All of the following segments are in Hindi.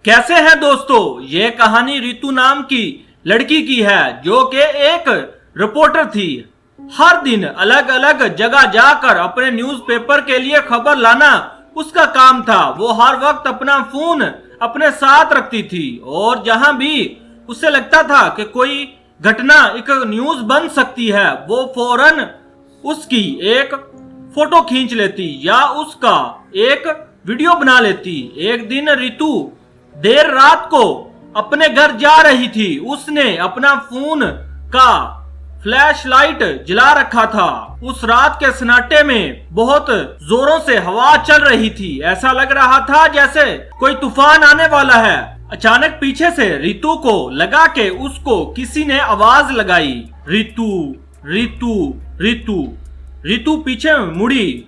कैसे हैं दोस्तों। ये कहानी रितु नाम की लड़की की है जो कि एक रिपोर्टर थी। हर दिन अलग अलग जगह जाकर अपने न्यूज़पेपर के लिए खबर लाना उसका काम था। वो हर वक्त अपना फोन अपने साथ रखती थी और जहां भी उसे लगता था कि कोई घटना एक न्यूज बन सकती है, वो फौरन उसकी एक फोटो खींच लेती या उसका एक वीडियो बना लेती। एक दिन रितु देर रात को अपने घर जा रही थी। उसने अपना फोन का फ्लैश लाइट जला रखा था। उस रात के सन्नाटे में बहुत जोरों से हवा चल रही थी। ऐसा लग रहा था जैसे कोई तूफान आने वाला है। अचानक पीछे से रितु को लगा कि उसको किसी ने आवाज लगाई, रितु रितु रितु। रितु पीछे मुड़ी।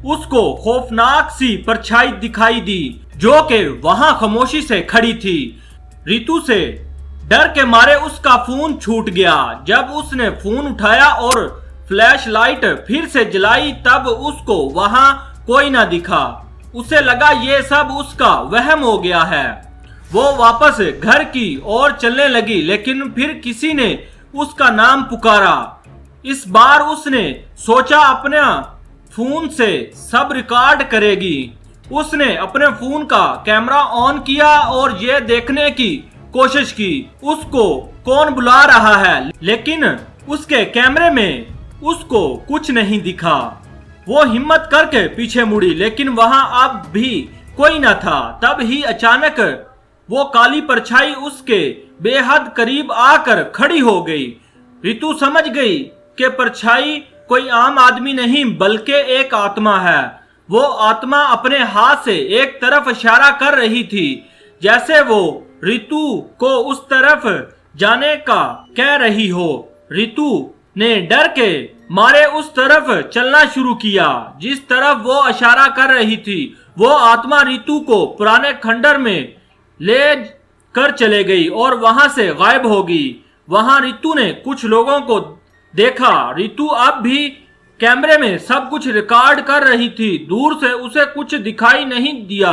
उसको खौफनाक सी परछाई दिखाई दी जो कि वहां खामोशी से खड़ी थी। रितु से डर के मारे उसका फोन छूट गया। जब उसने फोन उठाया और फ्लैश लाइट फिर से जलाई तब उसको वहां कोई ना दिखा। उसे लगा ये सब उसका वहम हो गया है। वो वापस घर की ओर चलने लगी, लेकिन फिर किसी ने उसका नाम पुकारा। इस बार उसने सोचा अपने फोन से सब रिकॉर्ड करेगी। उसने अपने फोन का कैमरा ऑन किया और ये देखने की कोशिश की उसको कौन बुला रहा है, लेकिन उसके कैमरे में उसको कुछ नहीं दिखा। वो हिम्मत करके पीछे मुड़ी, लेकिन वहां अब भी कोई न था। तब ही अचानक वो काली परछाई उसके बेहद करीब आकर खड़ी हो गई। रितु समझ गई कि परछाई कोई आम आदमी नहीं बल्कि एक आत्मा है। वो आत्मा अपने हाथ से एक तरफ इशारा कर रही थी, जैसे वो रितु को उस तरफ जाने का कह रही हो। रितु ने डर के मारे उस तरफ चलना शुरू किया जिस तरफ वो इशारा कर रही थी। वो आत्मा रितु को पुराने खंडर में ले कर चले गई और वहां से गायब हो गई। वहां रितु ने कुछ लोगों को देखा। रितु अब भी कैमरे में सब कुछ रिकॉर्ड कर रही थी। दूर से उसे कुछ दिखाई नहीं दिया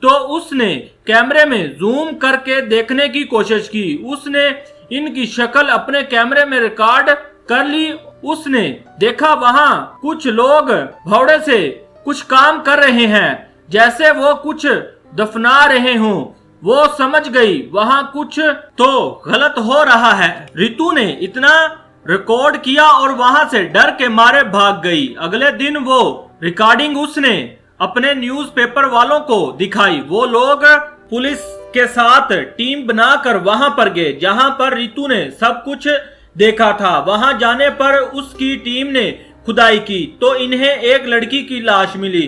तो उसने कैमरे में जूम करके देखने की कोशिश की। उसने इनकी शक्ल अपने कैमरे में रिकॉर्ड कर ली। उसने देखा वहां कुछ लोग भौड़े से कुछ काम कर रहे हैं, जैसे वो कुछ दफना रहे हों। वो समझ गई वहां कुछ तो गलत हो रहा है। रितु ने इतना रिकॉर्ड किया और वहां से डर के मारे भाग गई। अगले दिन वो रिकॉर्डिंग उसने अपने न्यूज़पेपर वालों को दिखाई। वो लोग पुलिस के साथ टीम बनाकर वहां पर गए जहां पर रितु ने सब कुछ देखा था। वहां जाने पर उसकी टीम ने खुदाई की तो इन्हें एक लड़की की लाश मिली।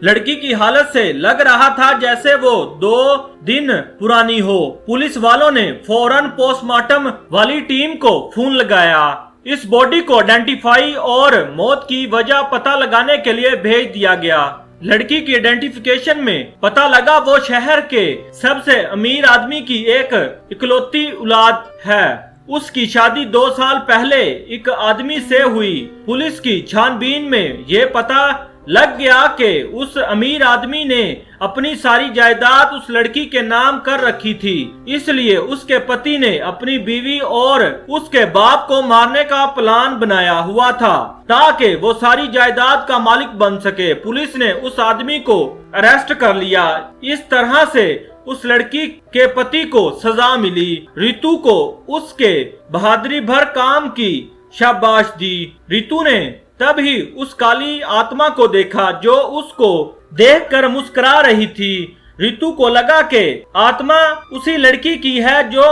लड़की की हालत से लग रहा था जैसे वो 2 दिन पुरानी हो। पुलिस वालों ने फौरन पोस्टमार्टम वाली टीम को फोन लगाया। इस बॉडी को आइडेंटिफाई और मौत की वजह पता लगाने के लिए भेज दिया गया। लड़की की आइडेंटिफिकेशन में पता लगा वो शहर के सबसे अमीर आदमी की एक इकलौती औलाद है। उसकी शादी 2 साल पहले एक आदमी से हुई। पुलिस की छानबीन में ये पता लग गया कि उस अमीर आदमी ने अपनी सारी जायदाद उस लड़की के नाम कर रखी थी। इसलिए उसके पति ने अपनी बीवी और उसके बाप को मारने का प्लान बनाया हुआ था ताकि वो सारी जायदाद का मालिक बन सके। पुलिस ने उस आदमी को अरेस्ट कर लिया। इस तरह से उस लड़की के पति को सजा मिली। रितु को उसके बहादुरी भर काम की शाबाश दी। रितु ने तभी उस काली आत्मा को देखा जो उसको देखकर मुस्कुरा रही थी। रितु को लगा कि आत्मा उसी लड़की की है जो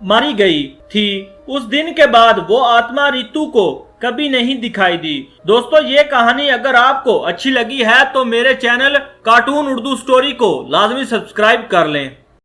मारी गई थी। उस दिन के बाद वो आत्मा रितु को कभी नहीं दिखाई दी। दोस्तों, ये कहानी अगर आपको अच्छी लगी है तो मेरे चैनल कार्टून उर्दू स्टोरी को लाजमी सब्सक्राइब कर लें।